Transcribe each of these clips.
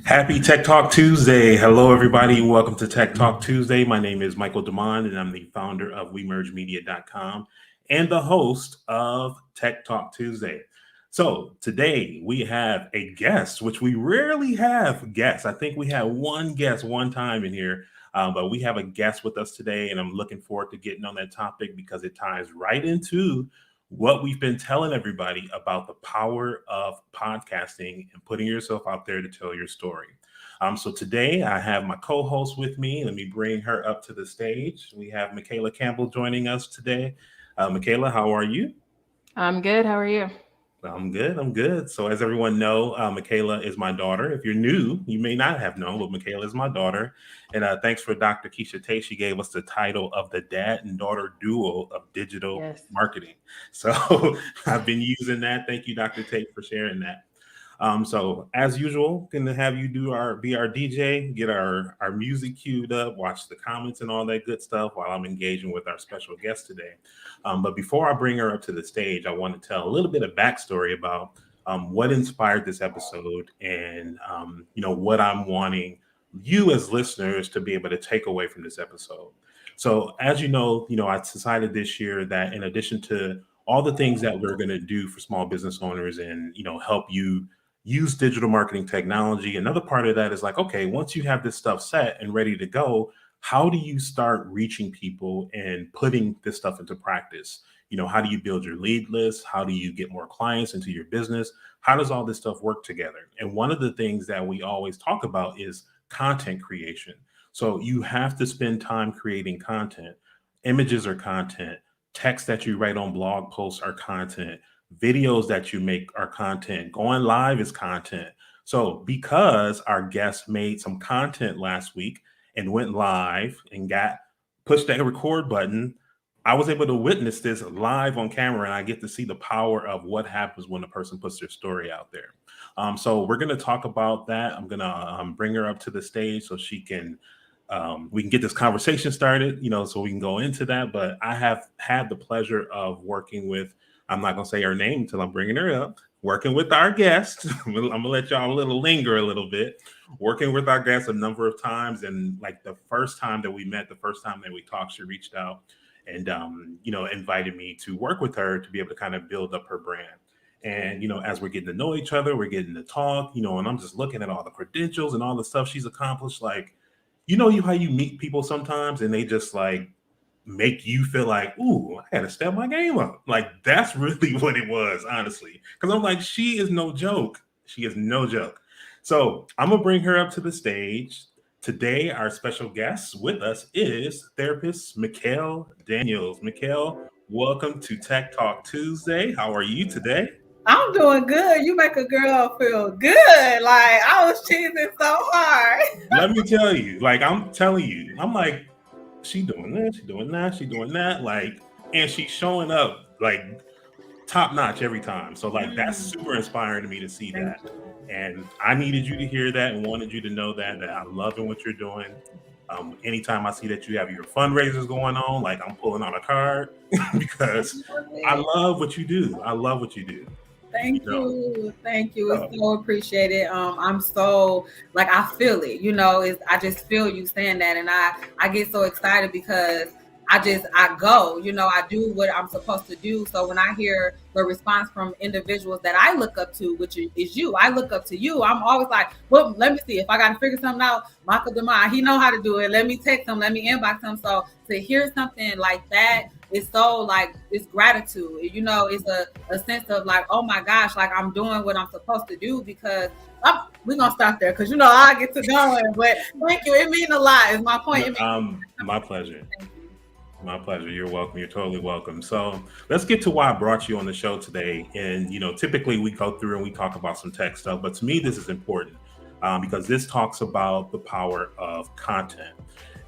Happy Tech Talk Tuesday. Hello, everybody. Welcome to Tech Talk Tuesday. My name is Michael Damon, and I'm the founder of WeMergeMedia.com and the host of Tech Talk Tuesday. So today we have a guest, which we rarely have guests. I think we had one guest one time in here, but we have a guest with us today, and I'm looking forward to getting on that topic because it ties right into what we've been telling everybody about the power of podcasting and putting yourself out there to tell your story. So today I have my co-host with me. Let me bring her up to the stage. We have Michaela Campbell joining us today. Michaela, how are you? I'm good. How are you? I'm good. I'm good. So, as everyone know, Michaela is my daughter. If you're new, you may not have known, but Michaela is my daughter. And thanks for Dr. Keisha Tate. She gave us the title of the dad and daughter duo of digital Yes. marketing. So, I've been using that. Thank you, Dr. Tate, for sharing that. So as usual, gonna have you be our DJ, get our music queued up, watch the comments and all that good stuff while I'm engaging with our special guest today. But before I bring her up to the stage, I want to tell a little bit of backstory about what inspired this episode and what I'm wanting you as listeners to be able to take away from this episode. So as I decided this year that in addition to all the things that we're going to do for small business owners and help you use digital marketing technology. Another part of that is like, okay, once you have this stuff set and ready to go, how do you start reaching people and putting this stuff into practice? How do you build your lead list? How do you get more clients into your business? How does all this stuff work together? And one of the things that we always talk about is content creation. So you have to spend time creating content. Images are content. Text that you write on blog posts are content. Videos that you make are content. Going live is content. So because our guest made some content last week and went live and got pushed that record button, I was able to witness this live on camera, and I get to see the power of what happens when a person puts their story out there. So we're going to talk about that. I'm going to bring her up to the stage so she can we can get this conversation started, so we can go into that. But I have had the pleasure of working with, I'm not going to say her name until I'm bringing her up, working with our guest. I'm going to let y'all linger a little bit, working with our guest a number of times. And like the first time that we met, the first time that we talked, she reached out and, invited me to work with her to be able to kind of build up her brand. And, as we're getting to know each other, we're getting to talk, and I'm just looking at all the credentials and all the stuff she's accomplished. Like, how you meet people sometimes and they just like make you feel like, ooh, I had to step my game up. Like that's really what it was, honestly. Because I'm like, she is no joke. She is no joke. So I'm gonna bring her up to the stage. Today, our special guest with us is therapist Mickell Daniels. Mickell, welcome to Tech Talk Tuesday. How are you today? I'm doing good. You make a girl feel good. Like I was cheesing so hard. Let me tell you, like I'm telling you, I'm like, she doing this, she doing that, she doing that, like, and she's showing up like top notch every time. So like that's super inspiring to me to see Thank that. you. And I needed you to hear that and wanted you to know that I'm loving what you're doing. Anytime I see that you have your fundraisers going on, like I'm pulling on a card because I love what you do. I love what you do. You Thank know. you. Thank you. It's So so appreciated. I'm so like I feel it, it's I just feel you saying that and I get so excited because I go, I do what I'm supposed to do. So when I hear the response from individuals that I look up to, which is you, I look up to you. I'm always like, well, let me see if I got to figure something out. Michael Demar, he know how to do it. Let me text him. Let me inbox him. So to hear something like that, it's so like it's gratitude. It's a sense of like, oh my gosh, like I'm doing what I'm supposed to do because we're gonna stop there because I get to going. But thank you. It means a lot. Is my point. my pleasure. Thank you. My pleasure. You're welcome. You're totally welcome. So let's get to why I brought you on the show today. And, typically we go through and we talk about some tech stuff, but to me, this is important because this talks about the power of content.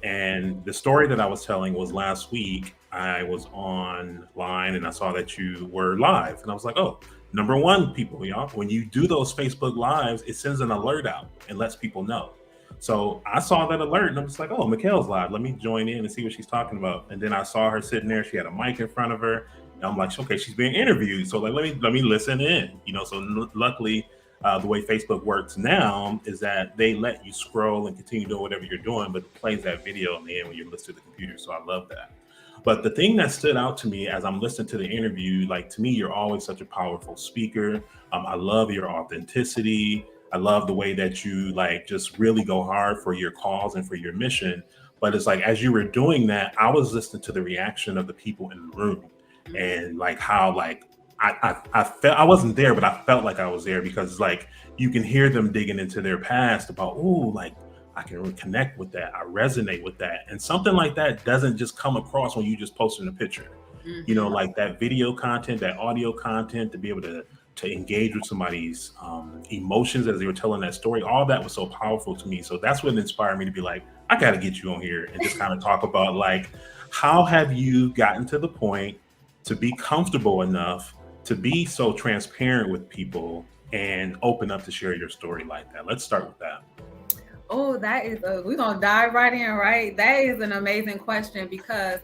And the story that I was telling was last week, I was online and I saw that you were live. And I was like, oh, number one, people, y'all, when you do those Facebook lives, it sends an alert out and lets people know. So I saw that alert and I'm just like, oh, Mickell's live. Let me join in and see what she's talking about. And then I saw her sitting there. She had a mic in front of her. And I'm like, okay, she's being interviewed. So like, let me listen in. So luckily, the way Facebook works now is that they let you scroll and continue doing whatever you're doing, but it plays that video in the end when you're listening to the computer. So I love that. But the thing that stood out to me as I'm listening to the interview, like to me, you're always such a powerful speaker. I love your authenticity. I love the way that you like just really go hard for your cause and for your mission. But it's like as you were doing that, I was listening to the reaction of the people in the room and like how like I felt I wasn't there, but I felt like I was there because like you can hear them digging into their past about, oh, like I can connect with that. I resonate with that. And something like that doesn't just come across when you just posting a picture. You know, like that video content, that audio content, to be able to engage with somebody's emotions as they were telling that story, all that was so powerful to me. So that's what inspired me to be like, I got to get you on here and just kind of talk about like, how have you gotten to the point to be comfortable enough to be so transparent with people and open up to share your story like that? Let's start with that. Oh, that is we're gonna dive right in, right? That is an amazing question because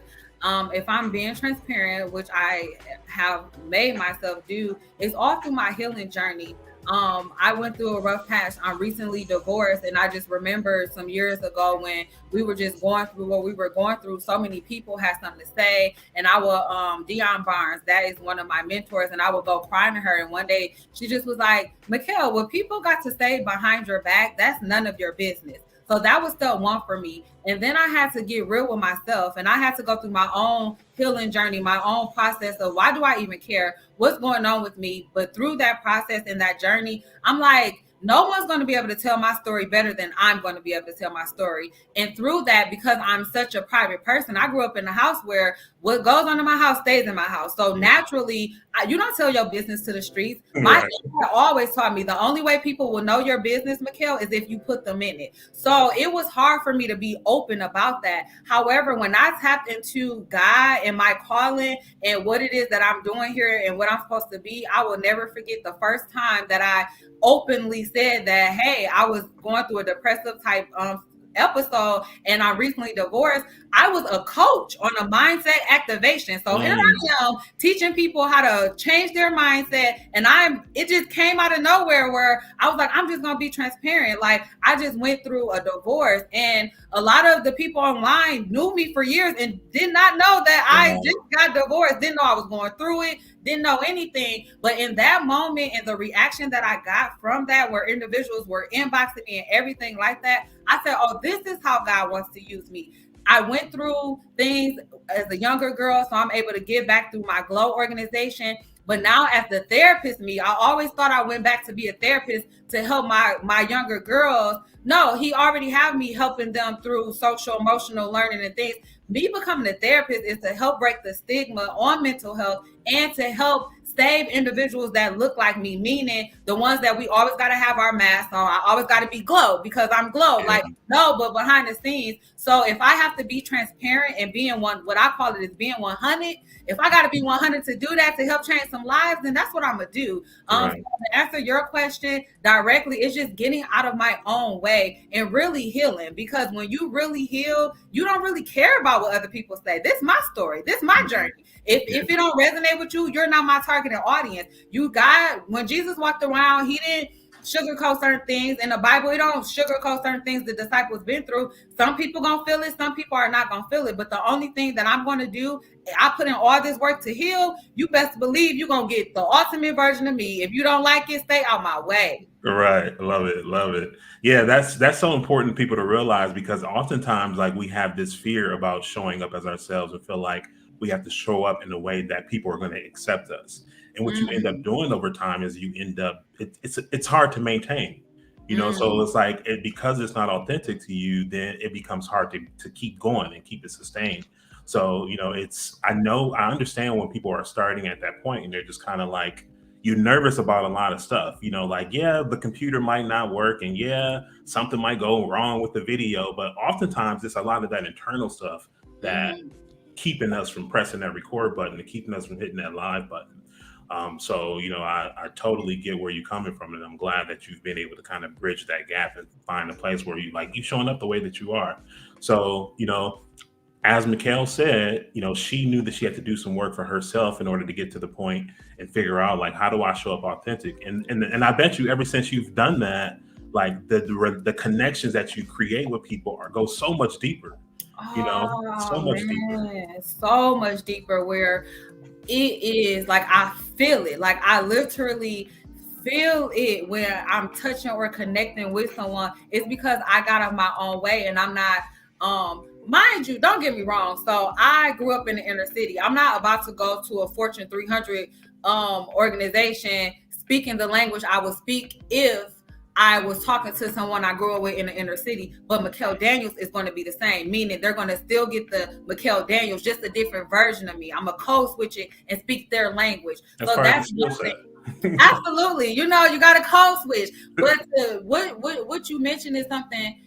if I'm being transparent, which I have made myself do, it's all through my healing journey. I went through a rough patch. I'm recently divorced, and I just remember some years ago when we were just going through what we were going through. So many people had something to say, and I will Dion Barnes, that is one of my mentors, and I would go crying to her. And one day she just was like, Mickell, what people got to say behind your back, that's none of your business. So that was step one for me. And then I had to get real with myself, and I had to go through my own healing journey, my own process of why do I even care what's going on with me? But through that process and that journey, I'm like, no one's going to be able to tell my story better than I'm going to be able to tell my story. And through that, because I'm such a private person, I grew up in a house where what goes on in my house stays in my house. So naturally, you don't tell your business to the streets. My dad always taught me the only way people will know your business, Mickell, is if you put them in it. So it was hard for me to be open about that. However, when I tapped into God and my calling and what it is that I'm doing here and what I'm supposed to be, I will never forget the first time that I openly said that, hey, I was going through a depressive type episode and I recently divorced. I was a coach on a mindset activation. So here I am teaching people how to change their mindset. And it just came out of nowhere where I was like, I'm just going to be transparent. Like I just went through a divorce and a lot of the people online knew me for years and did not know that I just got divorced, didn't know I was going through it, didn't know anything. But in that moment and the reaction that I got from that, where individuals were inboxing me and everything like that, I said, oh, this is how God wants to use me. I went through things as a younger girl, so I'm able to give back through my Glow organization. But now as the therapist me, I always thought I went back to be a therapist to help my younger girls. No, he already have me helping them through social emotional learning and things. Me becoming a therapist is to help break the stigma on mental health and to help save individuals that look like me, meaning the ones that we always got to have our masks on. I always got to be Glow because I'm Glow. Like, no, but behind the scenes. So if I have to be transparent and being what I call it is being 100, if I got to be 100 to do that, to help change some lives, then that's what I'm going to do. So to answer your question directly, it's just getting out of my own way and really healing. Because when you really heal, you don't really care about what other people say. This is my story. This is my journey. If it don't resonate with you, you're not my targeted audience. When Jesus walked around, he didn't sugarcoat certain things. In the Bible, it don't sugarcoat certain things the disciples been through. Some people gonna feel it, some people are not gonna feel it. But the only thing that I'm gonna do, I put in all this work to heal. You best believe you're gonna get the ultimate version of me. If you don't like it, stay out my way. Right. Love it. Yeah, that's so important for people to realize, because oftentimes like we have this fear about showing up as ourselves and feel like we have to show up in a way that people are going to accept us. And what you end up doing over time is you end up it's hard to maintain, you know. So it's like because it's not authentic to you, then it becomes hard to keep going and keep it sustained. So, you know, I understand when people are starting at that point and they're just kind of like, you're nervous about a lot of stuff, you know, like, yeah, the computer might not work and yeah, something might go wrong with the video, but oftentimes it's a lot of that internal stuff that keeping us from pressing that record button and keeping us from hitting that live button. So, you know, I totally get where you're coming from, and I'm glad that you've been able to kind of bridge that gap and find a place where you showing up the way that you are. So, you know, as Michaela said, she knew that she had to do some work for herself in order to get to the point and figure out like, how do I show up authentic? And I bet you ever since you've done that, like the connections that you create with people go so much deeper, so much deeper. So much deeper, where it is like I feel it, like I literally feel it when I'm touching or connecting with someone. It's because I got out of my own way, and I'm not mind you, don't get me wrong, so I grew up in the inner city. I'm not about to go to a Fortune 300 organization speaking the language I would speak if I was talking to someone I grew up with in the inner city. But Mickell Daniels is going to be the same, meaning they're going to still get the Mickell Daniels, just a different version of me. I'm a code switch it and speak their language. So that's absolutely, you got to code switch. But what you mentioned is something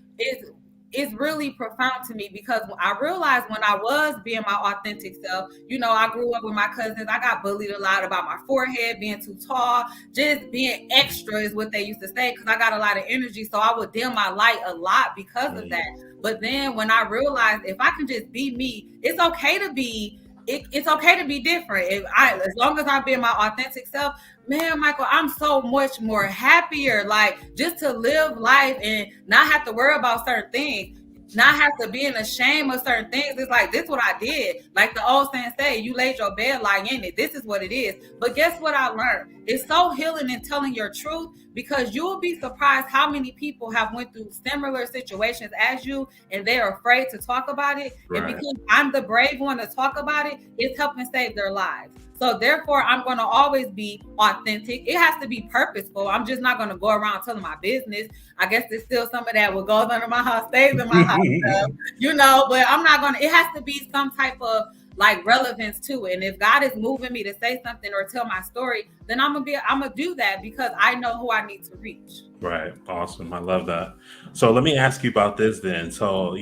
is really profound to me, because I realized when I was being my authentic self, I grew up with my cousins. I got bullied a lot about my forehead being too tall, just being extra is what they used to say, because I got a lot of energy. So I would dim my light a lot because of that. But then when I realized if I can just be me, it's okay to be it's okay to be different. As long as I'm being my authentic self, man, Michael, I'm so much more happier. Like, just to live life and not have to worry about certain things, not have to be in the shame of certain things. It's like, this is what I did. Like the old saying say, you laid your bed, lie in it. This is what it is. But guess what I learned? It's so healing in telling your truth, because you will be surprised how many people have went through similar situations as you, and they're afraid to talk about it. Right. And because I'm the brave one to talk about it, it's helping save their lives. So therefore, I'm going to always be authentic. It has to be purposeful. I'm just not going to go around telling my business. I guess there's still some of that what goes under my house stays in my house, but I'm not going to, it has to be some type of like relevance to it. And if God is moving me to say something or tell my story, then I'm gonna do that, because I know who I need to reach. Right. Awesome. I love that. So let me ask you about this then. So,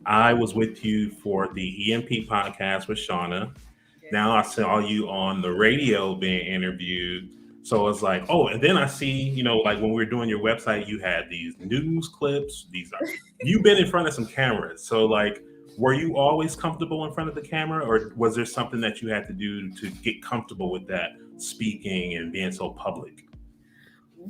I was with you for the EMP podcast with Shauna. Yes. Now I saw you on the radio being interviewed. So it's like, oh, and then I see, like when we were doing your website, you had these news clips. You've been in front of some cameras. So like, were you always comfortable in front of the camera, or was there something that you had to do to get comfortable with that speaking and being so public?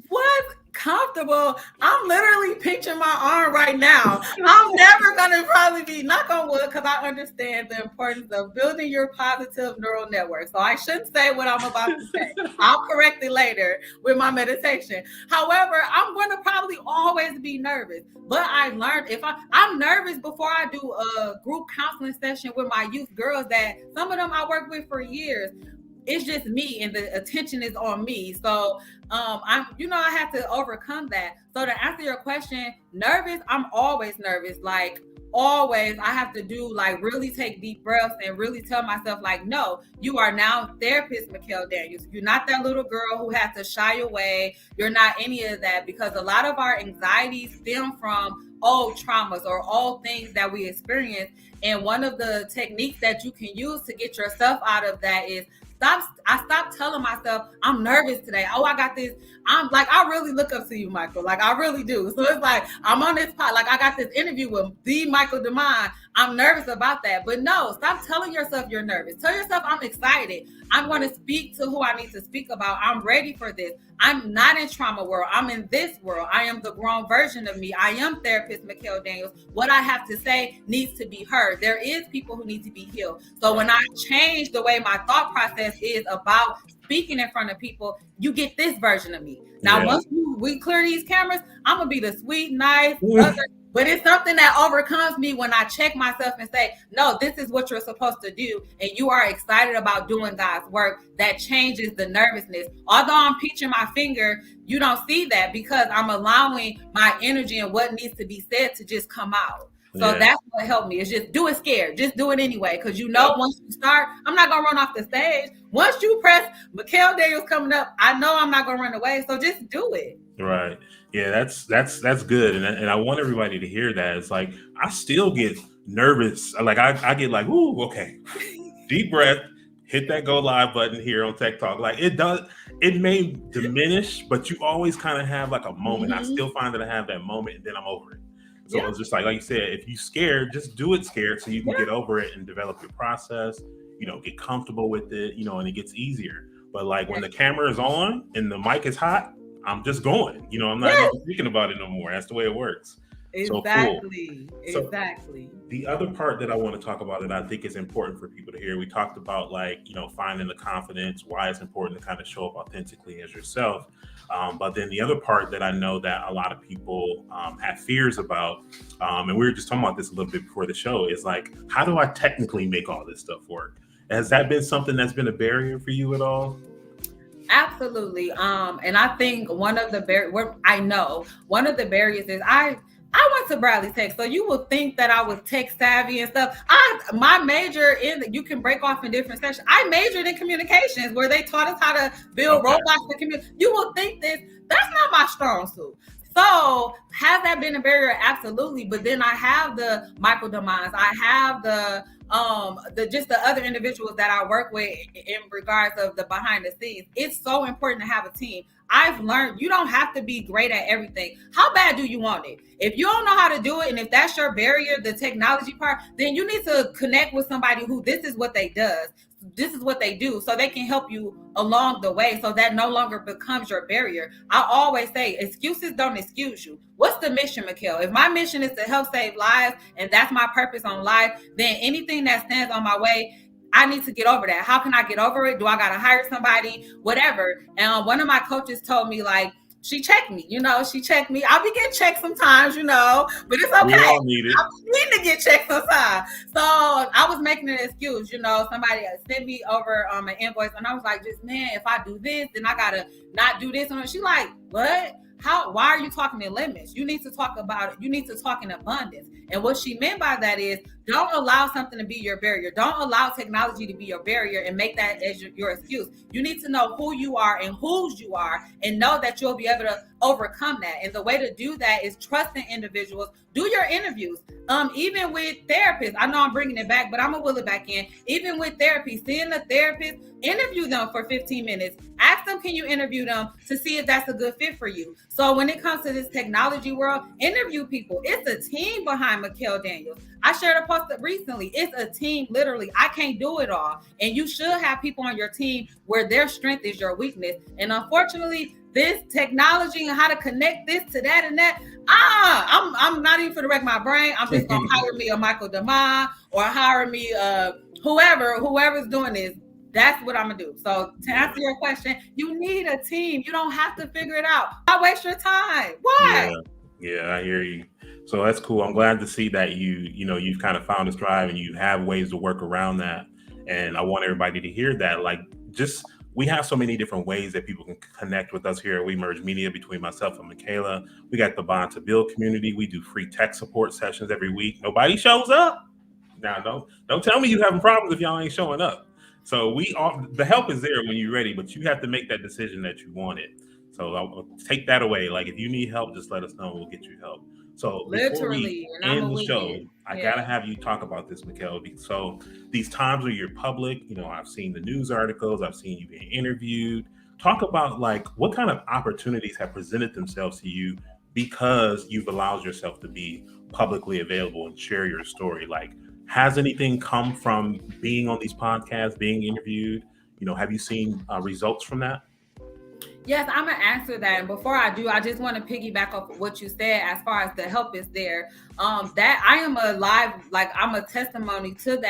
What? Comfortable? I'm literally pinching my arm right now. I'm never gonna probably be, knock on wood, because I understand the importance of building your positive neural network. So I shouldn't say what I'm about to say. I'll correct it later with my meditation. However, I'm gonna probably always be nervous. But I learned if I'm nervous before I do a group counseling session with my youth girls, that some of them I worked with for years. It's just me, and the attention is on me. So I have to overcome that. So to answer your question, nervous, I'm always nervous. Like always, I have to do like really take deep breaths and really tell myself like, no, you are now therapist Mickell Daniels. You're not that little girl who has to shy away. You're not any of that, because a lot of our anxieties stem from old traumas or old things that we experience. And one of the techniques that you can use to get yourself out of that is I stopped telling myself I'm nervous today. Oh, I got this. I'm like, I really look up to you, Michael. Like I really do. So it's like I'm on this pod. Like I got this interview with the Michael DeMond. I'm nervous about that. But no, stop telling yourself you're nervous. Tell yourself I'm excited. I'm going to speak to who I need to speak about. I'm ready for this. I'm not in trauma world. I'm in this world. I am the grown version of me. I am therapist Mickell Daniels. What I have to say needs to be heard. There is people who need to be healed. So when I change the way my thought process is about speaking in front of people, you get this version of me. Now, once we clear these cameras, I'm going to be the sweet, nice brother. But it's something that overcomes me when I check myself and say, no, this is what you're supposed to do. And you are excited about doing God's work. That changes the nervousness. Although I'm pinching my finger, you don't see that, because I'm allowing my energy and what needs to be said to just come out. So that's what helped me. Is just do it scared. Just do it anyway. Because once you start, I'm not going to run off the stage. Once you press Mickell Daniels coming up, I know I'm not going to run away. So just do it. Right. Yeah, that's good. And I want everybody to hear that. It's like, I still get nervous. Like I get like, ooh, okay. Deep breath, hit that go live button here on Tech Talk. Like it may diminish, but you always kind of have like a moment. I still find that I have that moment and then I'm over it. So it's just like you said, if you scared, just do it scared so you can get over it and develop your process, get comfortable with it, and it gets easier. But like when the camera is on and the mic is hot, I'm just going, I'm not even thinking about it no more. That's the way it works. Exactly. So Exactly. The other part that I want to talk about that I think is important for people to hear, we talked about finding the confidence, why it's important to kind of show up authentically as yourself. But then the other part that I know that a lot of people have fears about, and we were just talking about this a little bit before the show, is like, how do I technically make all this stuff work? Has that been something that's been a barrier for you at all? Absolutely. And I think one of the barriers is I went to Bradley Tech, so you would think that I was tech savvy and stuff. My major you can break off in different sections. I majored in communications, where they taught us how to build robots to communicate. You will think that's not my strong suit. So has that been a barrier? Absolutely. But then I have the Mickell Daniels. I have the other individuals that I work with in regards of the behind the scenes. It's so important to have a team. I've learned you don't have to be great at everything. How bad do you want it? If you don't know how to do it, and if that's your barrier, the technology part, then you need to connect with somebody who this is what they do, so they can help you along the way, so that no longer becomes your barrier. I always say excuses don't excuse you. What's the mission, Mickell? If my mission is to help save lives and that's my purpose on life, then anything that stands on my way, I need to get over that. How can I get over it? Do I got to hire somebody? Whatever. And one of my coaches told me, like, she checked me, she checked me. I'll be getting checked sometimes, but it's okay. We all need it. I need to get checked sometimes. So I was making an excuse, somebody sent me over an invoice, and I was like, just, man, if I do this, then I got to not do this. And she like, what? Why are you talking in limits? You need to talk about it. You need to talk in abundance. And what she meant by that is, don't allow something to be your barrier. Don't allow technology to be your barrier and make that as your excuse. You need to know who you are and whose you are, and know that you'll be able to overcome that. And the way to do that is trusting individuals. Do your interviews. Even with therapists, I know I'm bringing it back, but I'm gonna will it back in. Even with therapy, seeing a therapist, interview them for 15 minutes. Ask them, can you interview them to see if that's a good fit for you? So when it comes to this technology world, interview people. It's a team behind Mickell Daniels. I shared a post recently. It's a team, literally. I can't do it all. And you should have people on your team where their strength is your weakness. And unfortunately, this technology and how to connect this to that and that, I'm not even for to wreck my brain. I'm just gonna hire me a Mickell Daniels or hire me whoever's doing this. That's what I'm gonna do. So to answer your question, you need a team. You don't have to figure it out. Why waste your time? Why? Yeah, I hear you. So that's cool. I'm glad to see that you've kind of found this drive and you have ways to work around that. And I want everybody to hear that. Like, we have so many different ways that people can connect with us here at We Merge Media, between myself and Michaela. We got the Bond to Build community. We do free tech support sessions every week. Nobody shows up. Now, don't tell me you're having problems if y'all ain't showing up. So the help is there when you're ready, but you have to make that decision that you want it. So I'll take that away. Like, if you need help, just let us know. We'll get you help. So literally, before we end the show, I gotta have you talk about this, Mickell. So these times where you're public, I've seen the news articles, I've seen you being interviewed. Talk about, like, what kind of opportunities have presented themselves to you because you've allowed yourself to be publicly available and share your story. Like, has anything come from being on these podcasts, being interviewed? Have you seen results from that? Yes, I'm gonna answer that. And before I do, I just want to piggyback off of what you said as far as the help is there. That I am I'm a testimony to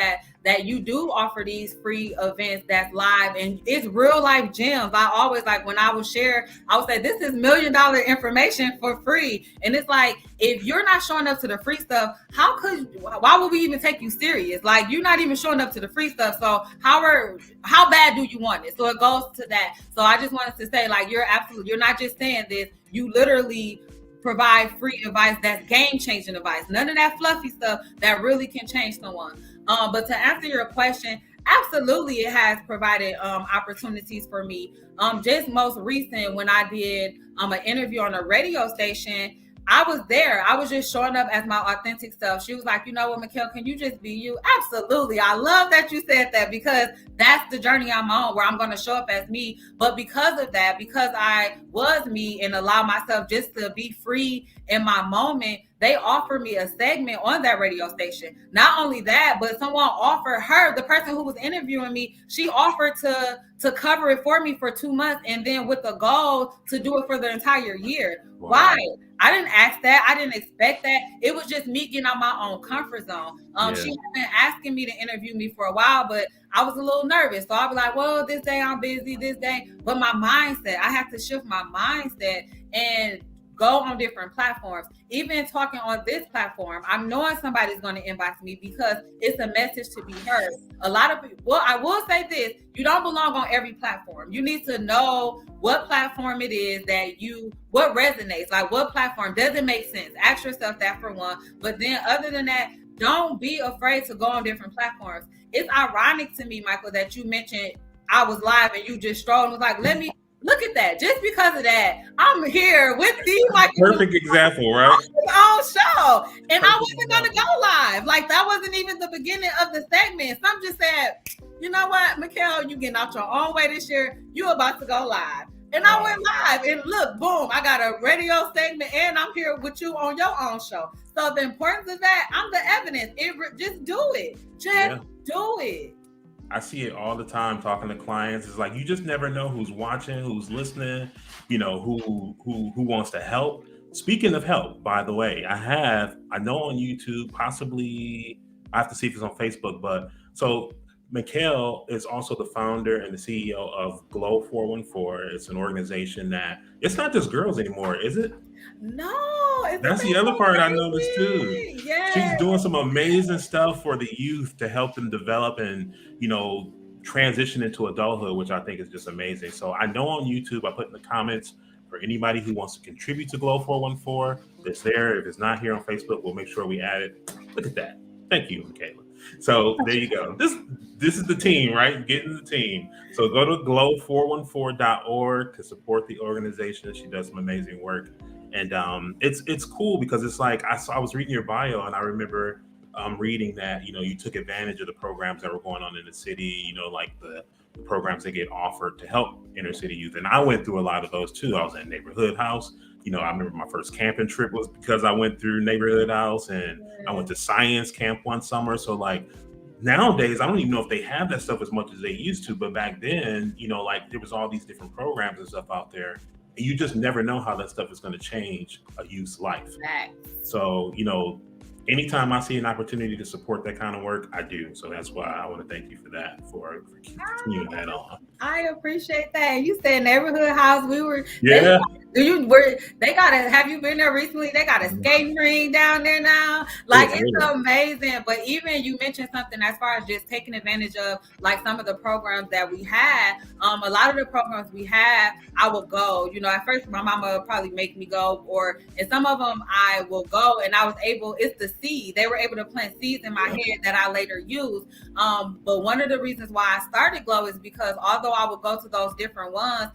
that you do offer these free events that's live, and it's real life gems. I always, like, when I would share, I would say, this is $1 million information for free. And it's like, if you're not showing up to the free stuff, why would we even take you serious? Like, you're not even showing up to the free stuff. So how bad do you want it? So it goes to that. So I just wanted to say, like, you're not just saying this, you literally provide free advice that's game-changing advice. None of that fluffy stuff that really can change someone. But to answer your question, absolutely, it has provided opportunities for me. Just most recent, when I did an interview on a radio station, I was there. I was just showing up as my authentic self. She was like, you know what, Mickell, can you just be you? Absolutely. I love that you said that, because that's the journey I'm on, where I'm going to show up as me. But because of that, because I was me and allow myself just to be free in my moment, they offered me a segment on that radio station. Not only that, but someone offered her, the person who was interviewing me, she offered to cover it for me for 2 months, and then with the goal to do it for the entire year. Wow. Why? I didn't ask that. I didn't expect that. It was just me getting out my own comfort zone. She had been asking me to interview me for a while, but I was a little nervous. So I'd be like, well, this day I'm busy, this day. But my mindset, I have to shift my mindset and go on different platforms. Even talking on this platform, I'm knowing somebody's going to inbox me because it's a message to be heard. A lot of people, well, I will say this, you don't belong on every platform. You need to know what platform it is that what resonates, like what platform doesn't make sense. Ask yourself that for one. But then other than that, don't be afraid to go on different platforms. It's ironic to me, Michael, that you mentioned I was live and you just strolled and was like, let me look at that. Just because of that, I'm here with you. Like, perfect example, right? On show. And I wasn't going to go live. Like, that wasn't even the beginning of the segment. Some just said, you know what, Mickell, you getting out your own way this year. You about to go live. And I went live. And look, boom, I got a radio segment and I'm here with you on your own show. So the importance of that, I'm the evidence. Just do it. Just do it. I see it all the time talking to clients. It's like, you just never know who's watching, who's listening, you know, who wants to help. Speaking of help, by the way, I know on YouTube, possibly, I have to see if it's on Facebook, but so Mickell is also the founder and the CEO of Glow 414. It's an organization that, it's not just girls anymore, is it? No, that's the other part I noticed too. Yes. She's doing some amazing stuff for the youth to help them develop and, you know, transition into adulthood, which I think is just amazing. So I know on YouTube, I put in the comments for anybody who wants to contribute to Glow 414. It's there. If it's not here on Facebook, we'll make sure we add it. Look at that. Thank you, Michaela. So there you go. This is the team, right? Getting the team. So go to glow414.org to support the organization. She does some amazing work. And it's cool because it's like, I was reading your bio and I remember reading that, you know, you took advantage of the programs that were going on in the city, you know, like the programs that get offered to help inner city youth. And I went through a lot of those too. I was at Neighborhood House. You know, I remember my first camping trip was because I went through Neighborhood House, and I went to science camp one summer. So like nowadays, I don't even know if they have that stuff as much as they used to. But back then, you know, like there was all these different programs and stuff out there. And you just never know how that stuff is going to change a youth's life. Right. So, you know, anytime I see an opportunity to support that kind of work, I do. So that's why I want to thank you for that, for continuing that on. I appreciate that. You said Neighborhood House. We were, yeah. They got have you been there recently? They got a skating ring down there now. Like, it's amazing. But even you mentioned something as far as just taking advantage of like some of the programs that we had. A lot of the programs we had, I would go. You know, at first my mama would probably make me go, and some of them I will go, and I was able. It's the seed. They were able to plant seeds in my head that I later used. But one of the reasons why I started Glow is because although I would go to those different ones,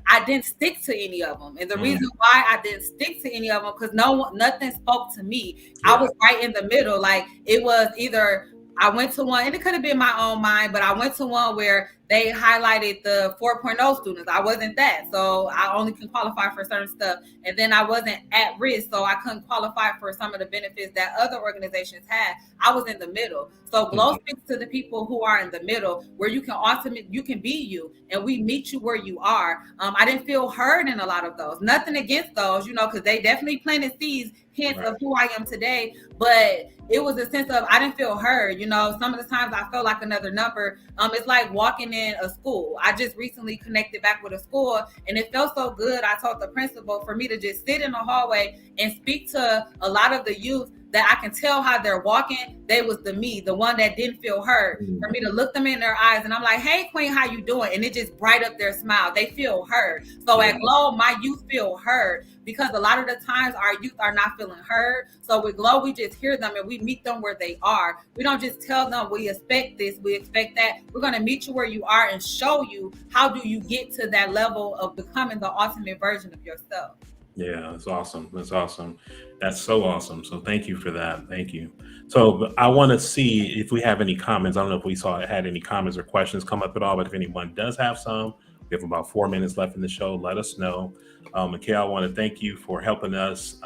I didn't stick to any of them. And the reason why I didn't stick to any of them, because nothing spoke to me. I was right in the middle. Like, it was either I went to one, and it could have been my own mind, but I went to one where they highlighted the 4.0 students. I wasn't that. So I only can qualify for certain stuff. And then I wasn't at risk. So I couldn't qualify for some of the benefits that other organizations had. I was in the middle. So Glow speaks to the people who are in the middle, where you can be you, and we meet you where you are. I didn't feel heard in a lot of those. Nothing against those, you know, because they definitely planted seeds, hints of who I am today. But it was a sense of I didn't feel heard. You know, some of the times I felt like another number. It's like walking in a school. I just recently connected back with a school, and it felt so good. I told the principal for me to just sit in the hallway and speak to a lot of the youth that I can tell how they're walking. They was the one that didn't feel heard. For me to look them in their eyes, and I'm like, hey, Queen, how you doing? And it just bright up their smile. They feel heard. So at Glow, my youth feel heard, because a lot of the times our youth are not feeling heard. So with Glow, we just hear them and we meet them where they are. We don't just tell them we expect this, we expect that. We're going to meet you where you are and show you how do you get to that level of becoming the ultimate version of yourself. Yeah, that's awesome. That's awesome. That's so awesome. So thank you for that. Thank you. So I want to see if we have any comments. I don't know if we saw had any comments or questions come up at all, but if anyone does have some, we have about 4 minutes left in the show. Let us know. Michaela, I want to thank you for helping us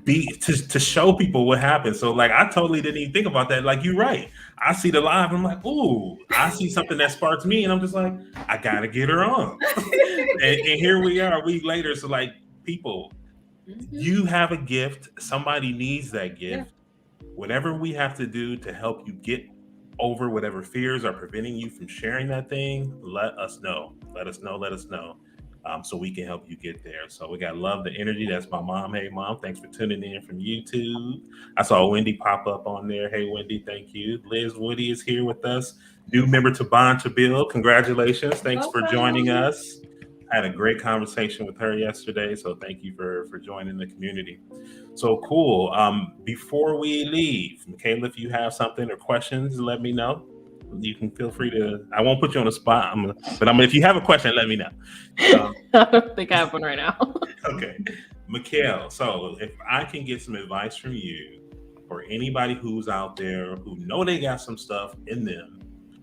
be to show people what happened. So like I totally didn't even think about that. Like you're right. I see the live. I'm like, ooh, I see something that sparks me, and I'm just like, I gotta get her on. And here we are a week later. So like people, you have a gift. Somebody needs that gift. Whatever we have to do to help you get over whatever fears are preventing you from sharing that thing, let us know. Let us know. Let us know. So we can help you get there. So we got love the energy. That's my mom. Hey mom, thanks for tuning in from YouTube. I saw Wendy pop up on there. Hey Wendy, thank you. Liz Woody is here with us. New member to Bond to Build. Congratulations. Thanks for joining us. I had a great conversation with her yesterday. So thank you for joining the community. So cool. Before we leave, Michaela, if you have something or questions, let me know. You can feel free to. I won't put you on the spot, if you have a question, let me know. I don't think I have one right now. Okay, Michaela. So if I can get some advice from you, for anybody who's out there who know they got some stuff in them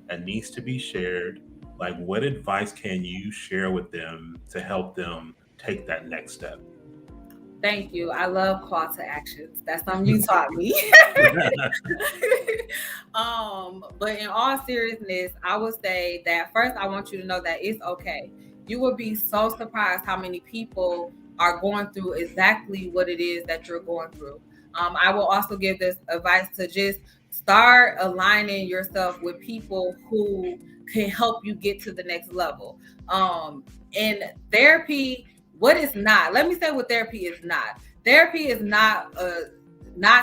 that needs to be shared, like what advice can you share with them to help them take that next step? Thank you. I love call to actions. That's something you taught me. But in all seriousness, I would say that first I want you to know that it's okay. You will be so surprised how many people are going through exactly what it is that you're going through. I will also give this advice to just start aligning yourself with people who can help you get to the next level. In therapy, what is not, let me say what therapy is not. Therapy is not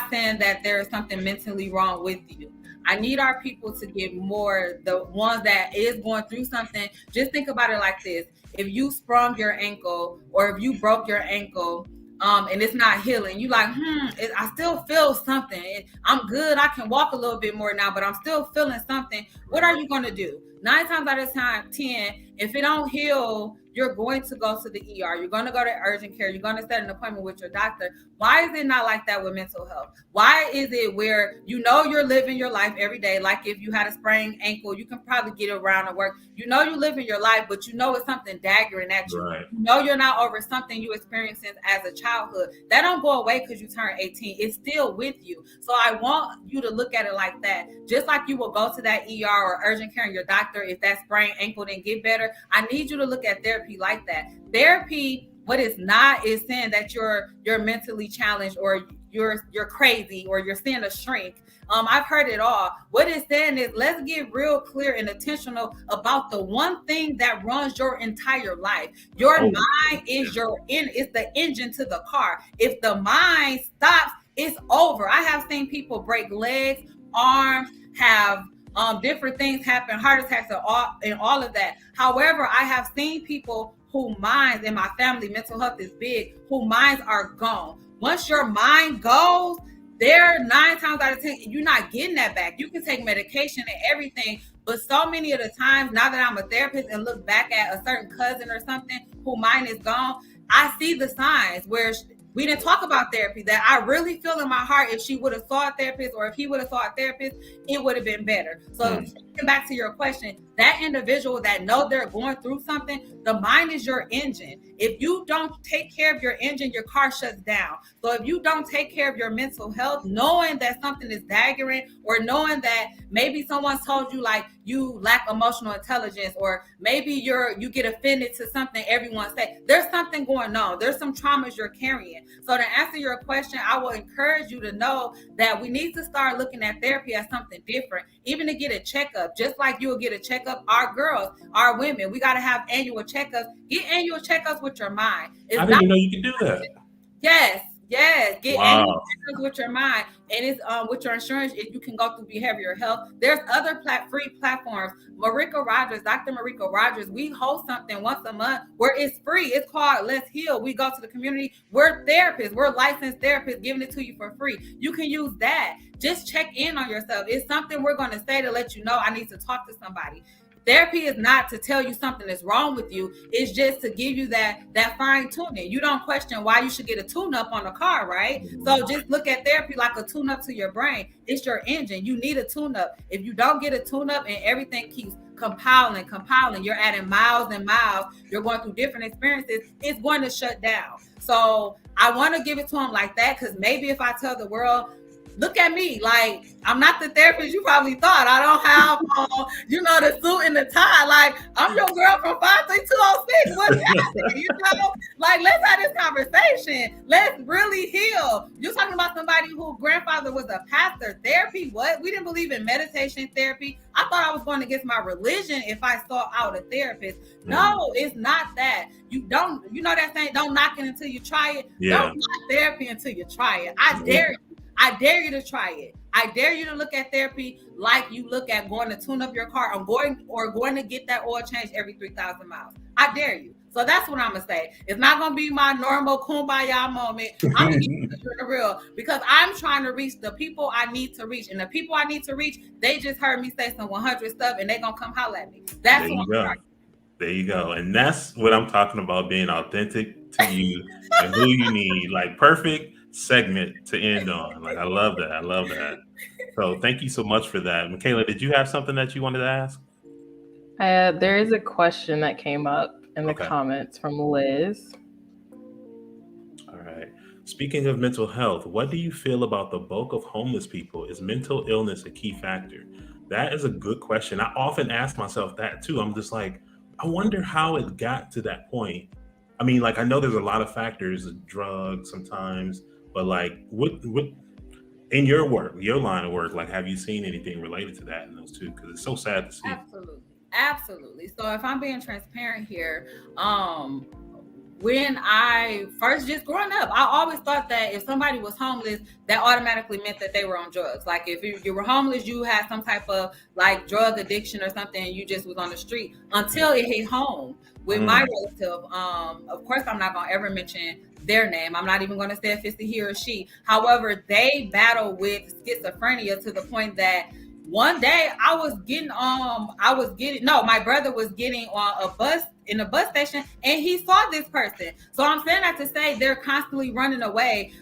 saying that there is something mentally wrong with you. I need our people to get more, the ones that is going through something. Just think about it like this. If you sprung your ankle or if you broke your ankle, and it's not healing, you like, I still feel something. I'm good. I can walk a little bit more now, but I'm still feeling something. What are you going to do? 9 times out of 10, if it don't heal, you're going to go to the ER. You're going to go to urgent care. You're going to set an appointment with your doctor. Why is it not like that with mental health? Why is it where you're living your life every day? Like if you had a sprained ankle, you can probably get around to work. You're living your life, but it's something daggering at you. Right. You're not over something you experienced as a childhood. That don't go away because you turn 18. It's still with you. So I want you to look at it like that. Just like you will go to that ER or urgent care and your doctor if that sprained ankle didn't get better. I need you to look at therapy like that. Therapy, what it's not, is saying that you're mentally challenged or you're crazy or you're seeing a shrink. I've heard it all. What it's saying is let's get real clear and intentional about the one thing that runs your entire life. Your mind is it's the engine to the car. If the mind stops, it's over. I have seen people break legs, arms, have different things happen, heart attacks and all of that. However, I have seen people whose minds, in my family, mental health is big, whose minds are gone. Once your mind goes, there 9 times out of 10, you're not getting that back. You can take medication and everything, but so many of the times, now that I'm a therapist and look back at a certain cousin or something whose mind is gone, I see the signs where we didn't talk about therapy, that I really feel in my heart if she would have saw a therapist or if he would have saw a therapist, it would have been better. So getting back to your question, that individual that know they're going through something, the mind is your engine. If you don't take care of your engine, your car shuts down. So if you don't take care of your mental health, knowing that something is daggering or knowing that maybe someone's told you like you lack emotional intelligence or maybe you get offended to something everyone say, there's something going on. There's some traumas you're carrying. So to answer your question, I will encourage you to know that we need to start looking at therapy as something different, even to get a checkup, just like you will get a checkup. Our girls, our women, we got to have annual checkups. Get annual checkups with your mind. I didn't know you could do that. Yes. Get annual checkups with your mind, and it's with your insurance. If you can go through behavioral health, there's other free platforms. Dr. Marika Rogers, we host something once a month where it's free. It's called Let's Heal. We go to the community. We're therapists. We're licensed therapists, giving it to you for free. You can use that. Just check in on yourself. It's something we're going to say to let you know I need to talk to somebody. Therapy is not to tell you something is wrong with you. It's just to give you that fine tuning. You don't question why you should get a tune up on a car, right? So just look at therapy like a tune up to your brain. It's your engine. You need a tune up. If you don't get a tune up and everything keeps compiling, you're adding miles and miles, you're going through different experiences, it's going to shut down. So I want to give it to them like that, because maybe if I tell the world, look at me, like I'm not the therapist you probably thought. I don't have, the suit and the tie. Like I'm your girl from 53206. What's happening? Like let's have this conversation. Let's really heal. You're talking about somebody whose grandfather was a pastor. Therapy? What? We didn't believe in meditation therapy. I thought I was going against my religion if I sought out a therapist. No, it's not that. You know that saying, don't knock it until you try it. Yeah. Don't knock therapy until you try it. I dare you. I dare you to try it. I dare you to look at therapy like you look at going to tune up your car or going to get that oil change every 3,000 miles. I dare you. So that's what I'm going to say. It's not going to be my normal kumbaya moment. I'm going to give you the real, because I'm trying to reach the people I need to reach. And the people I need to reach, they just heard me say some 100 stuff and they're going to come holler at me. That's what I'm trying. There you go. And that's what I'm talking about, being authentic to you and who you need. Like perfect segment to end on. Like I love that. So thank you so much for that. Michaela, did you have something that you wanted to ask? There is a question that came up in the comments from Liz. All right. Speaking of mental health, what do you feel about the bulk of homeless people? Is mental illness a key factor? That is a good question. I often ask myself that too. I'm just like, I wonder how it got to that point. I mean, like, I know there's a lot of factors, drugs sometimes, but like, what in your work, your line of work, like, have you seen anything related to that in those two? Because it's so sad to see. Absolutely. So if I'm being transparent here, when I first just growing up, I always thought that if somebody was homeless, that automatically meant that they were on drugs. Like if you were homeless, you had some type of like drug addiction or something, and you just was on the street until it hit home with my relative. Of course, I'm not gonna ever mention their name. I'm not even gonna say if it's a he or she. However, they battle with schizophrenia to the point that one day my brother was getting on a bus in a bus station and he saw this person. So I'm saying that to say they're constantly running away,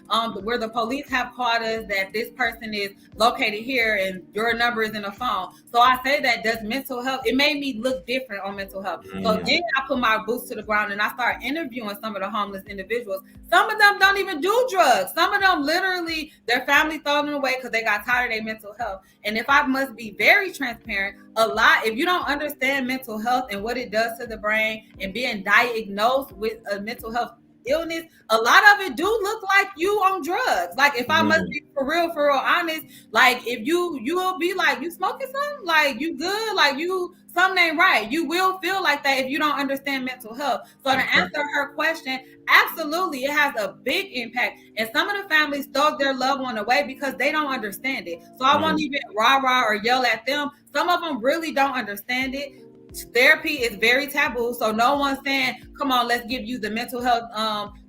where the police have called us that this person is located here and your number is in the phone. So I say that does mental health, it made me look different on mental health. So then I put my boots to the ground and I started interviewing some of the homeless individuals. Some of them don't even do drugs. Some of them literally, their family throw them away because they got tired of their mental health. And if I must be very transparent, if you don't understand mental health and what it does to the brain and being diagnosed with a mental health illness, a lot of it do look like you on drugs. Like if I must be for real honest, like if you will be like, you smoking something, like you good, like you something ain't right. You will feel like that if you don't understand mental health. So to answer her question, absolutely, it has a big impact. And some of the families throw their loved one away because they don't understand it. So I won't even rah-rah or yell at them. Some of them really don't understand it. Therapy is very taboo, so no one's saying, come on, let's give you the mental health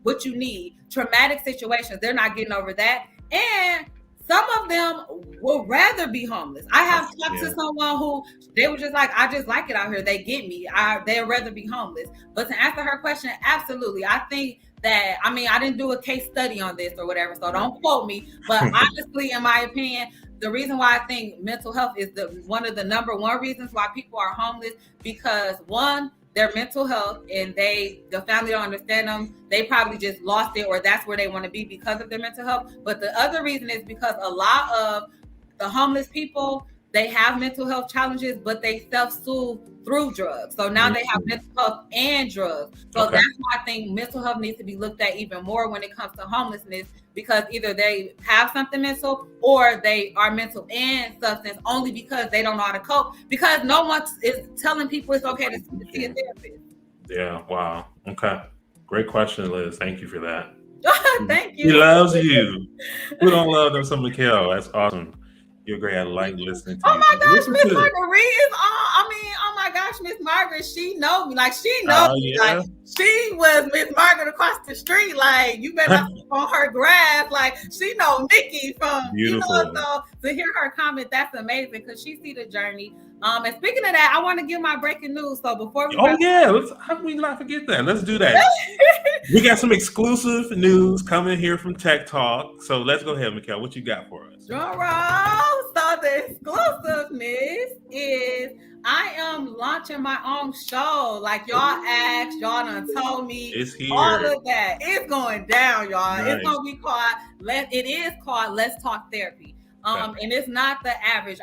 what you need. Traumatic situations, they're not getting over that. And some of them will rather be homeless. I have talked to someone who they were just like, I just like it out here, they get me, they'd rather be homeless. But to answer her question, absolutely. I think that, I mean, I didn't do a case study on this or whatever, so don't quote me, but honestly, in my opinion, the reason why I think mental health is one of the number one reasons why people are homeless, because one, their mental health, and the family don't understand them. They probably just lost it, or that's where they want to be because of their mental health. But the other reason is because a lot of the homeless people, they have mental health challenges, but they self-soothe through drugs. So now they have mental health and drugs. So that's why I think mental health needs to be looked at even more when it comes to homelessness, because either they have something mental or they are mental and substance, only because they don't know how to cope, because no one is telling people it's okay to see a therapist. Yeah, wow. Okay. Great question, Liz. Thank you for that. Thank you. He loves you. Who don't love them some Mickell? That's awesome. You're great. I like listening to you. Oh my gosh, Miss Marguerite is on. I mean, oh my gosh, gosh, Miss Margaret, she know me. Like, she knows me. Like, she was Miss Margaret across the street. Like, you better not on her grass. Like, she know Mickey from, Beautiful. So to hear her comment, that's amazing because she see the journey. And speaking of that, I want to give my breaking news. So before we how can we not forget that? Let's do that. We got some exclusive news coming here from Tech Talk. So let's go ahead, Mickell. What you got for us? Drum roll. So the exclusiveness is I am launching my own show. Like y'all asked, y'all done told me. It's here. All of that. It's going down, y'all. Nice. It's gonna be called Let's Talk Therapy. And it's not the average.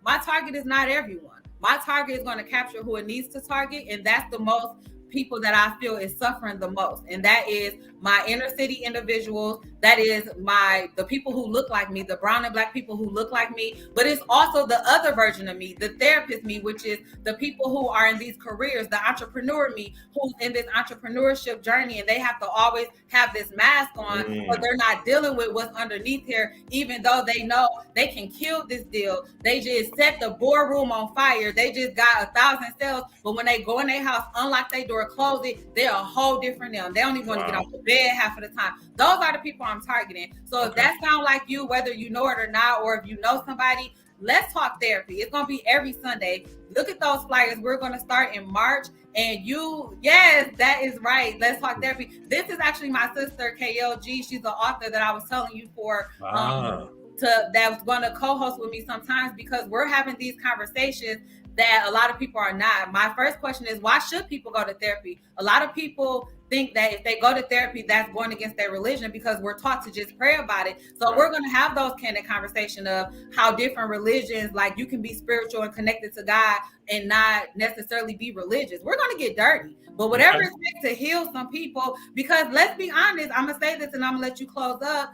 My target is not everyone. My target is going to capture who it needs to target, and that's the most people that I feel is suffering the most. And that is my inner city individuals. That is the people who look like me, the brown and black people who look like me, but it's also the other version of me, the therapist me, which is the people who are in these careers, the entrepreneur me, who's in this entrepreneurship journey, and they have to always have this mask on, but they're not dealing with what's underneath here, even though they know they can kill this deal. They just set the boardroom on fire. They just got 1,000 sales, but when they go in their house, unlock their door, close it, they're a whole different them. They don't even want to get off the bed half of the time. Those are the people I'm targeting. So if that sounds like you, whether you know it or not, or if you know somebody, Let's Talk Therapy. It's going to be every Sunday. Look at those flyers. We're going to start in March. And yes, that is right. Let's Talk Therapy. This is actually my sister, KLG. She's the author that I was telling you for. That was going to co-host with me sometimes, because we're having these conversations that a lot of people are not. My first question is, why should people go to therapy? A lot of people think that if they go to therapy, that's going against their religion, because we're taught to just pray about it. So we're going to have those candid conversations of how different religions, like you can be spiritual and connected to God and not necessarily be religious. We're going to get dirty, but whatever it takes to heal some people, because let's be honest, I'm going to say this and I'm going to let you close up.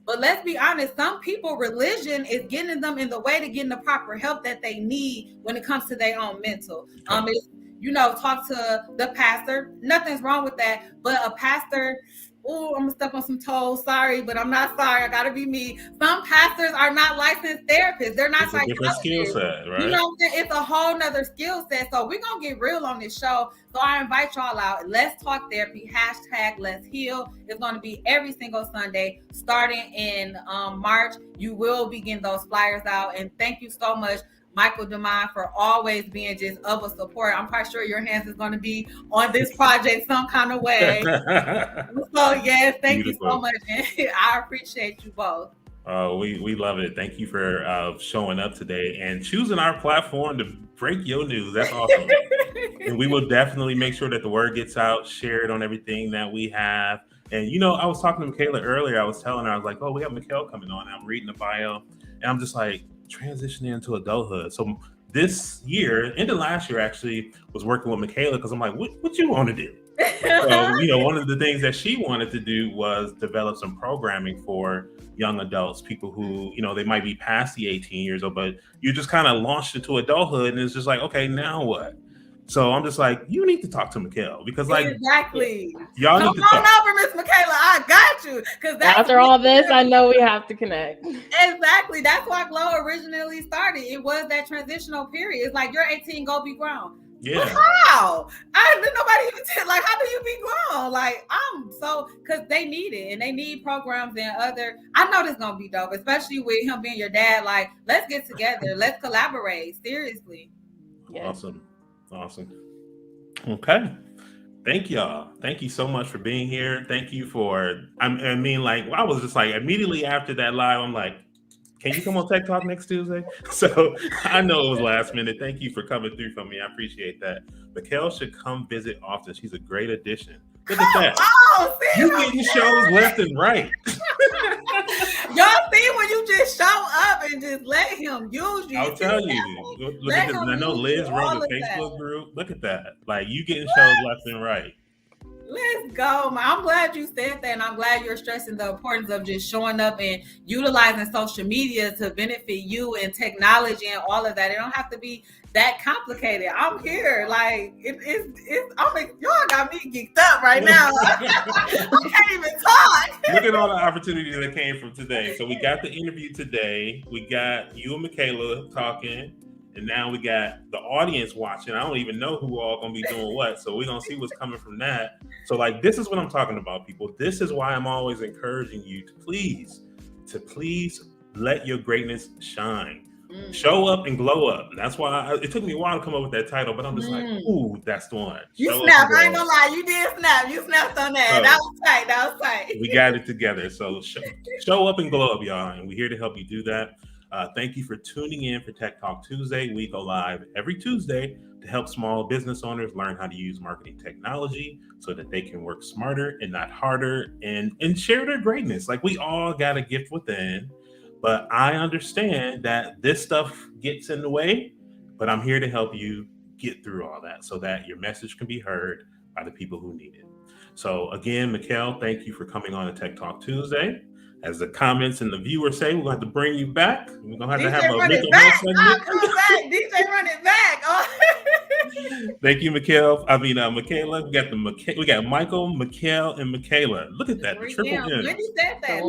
But let's be honest, some people, religion is getting them in the way to getting the proper help that they need when it comes to their own mental. Talk to the pastor. Nothing's wrong with that. But a pastor, I'm gonna step on some toes. Sorry, but I'm not sorry. I gotta be me. Some pastors are not licensed therapists. They're not psychologists. It's a different skill set, right? You know what I'm saying? It's a whole nother skill set. So we're gonna get real on this show. So I invite y'all out. Let's Talk Therapy. #Let's Heal. It's gonna be every single Sunday, starting in March. You will be getting those flyers out. And thank you so much, Michael Daniels, for always being just of a support. I'm quite sure your hands is going to be on this project some kind of way. So yes, thank you so much. I appreciate you both. We love it. Thank you for showing up today and choosing our platform to break your news. That's awesome. And we will definitely make sure that the word gets out, share it on everything that we have. And, I was talking to Michaela earlier. I was telling her, I was like, we have Mickell coming on. I'm reading the bio. And I'm just like, transitioning into adulthood. So this year, end of last year, actually, was working with Michaela, because I'm like, what you want to do? So, one of the things that she wanted to do was develop some programming for young adults, people who, they might be past the 18 years old, but you just kind of launched into adulthood, and it's just like, okay, now what? So I'm just like, you need to talk to Mickell, because exactly. Y'all need to talk. Come on over, Miss Michaela. I got you. Because after all this, I know we have to connect. Exactly. That's why Glow originally started. It was that transitional period. It's like, you're 18, go be grown. Yeah. But how? Nobody even said, like, how do you be grown? Like, because they need it, and they need programs and I know this is gonna be dope, especially with him being your dad. Like, let's get together, let's collaborate. Seriously. Yeah. Awesome. Okay. Thank y'all. Thank you so much for being here. Thank you for, I was just like, immediately after that live, I'm like, can you come on Tech Talk next Tuesday? So I know it was last minute. Thank you for coming through for me. I appreciate that. Mickell should come visit often. She's a great addition. Look at that. You getting shows left and right. Y'all see when you just show up and just let him use you. I'll tell you. Look at this. I know Liz runs a Facebook group. Look at that. Like, you getting shows left and right. Let's go, man. I'm glad you said that, and I'm glad you're stressing the importance of just showing up and utilizing social media to benefit you and technology and all of that. It don't have to be that complicated. I'm here. Like, y'all got me geeked up right now. I can't even talk. Look at all the opportunities that came from today. So we got the interview today. We got you and Michaela talking. And now we got the audience watching. I don't even know who all gonna be doing what. So we're gonna see what's coming from that. So like, this is what I'm talking about, people. This is why I'm always encouraging you to please let your greatness shine. Show up and glow up. And that's why it took me a while to come up with that title, but I'm just like, ooh, that's the one. You snapped. I ain't gonna lie. You did snap. You snapped on that. That was tight. We got it together. So show up and glow up, y'all. And we're here to help you do that. Thank you for tuning in for Tech Talk Tuesday. We go live every Tuesday to help small business owners learn how to use marketing technology so that they can work smarter and not harder and share their greatness. Like, we all got a gift within. But I understand that this stuff gets in the way, but I'm here to help you get through all that so that your message can be heard by the people who need it. So again, Mickell, thank you for coming on to Tech Talk Tuesday. As the comments and the viewers say, we're going to have to bring you back. We're going to have a mental health segment. Come back. DJ, run it back. Oh. Thank you, Michaela. We got Michael, Mickell, and Michaela. Look at that, the triple M. Wendy said that.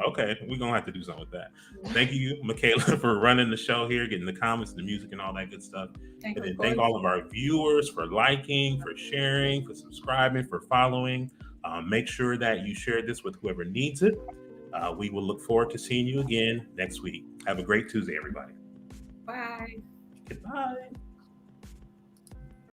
Okay, we're gonna have to do something with that. Thank you, Michaela, for running the show here, getting the comments, the music, and all that good stuff. And then thank all of our viewers for liking, for sharing, for subscribing, for following. Make sure that you share this with whoever needs it. We will look forward to seeing you again next week. Have a great Tuesday, everybody. Bye. Goodbye.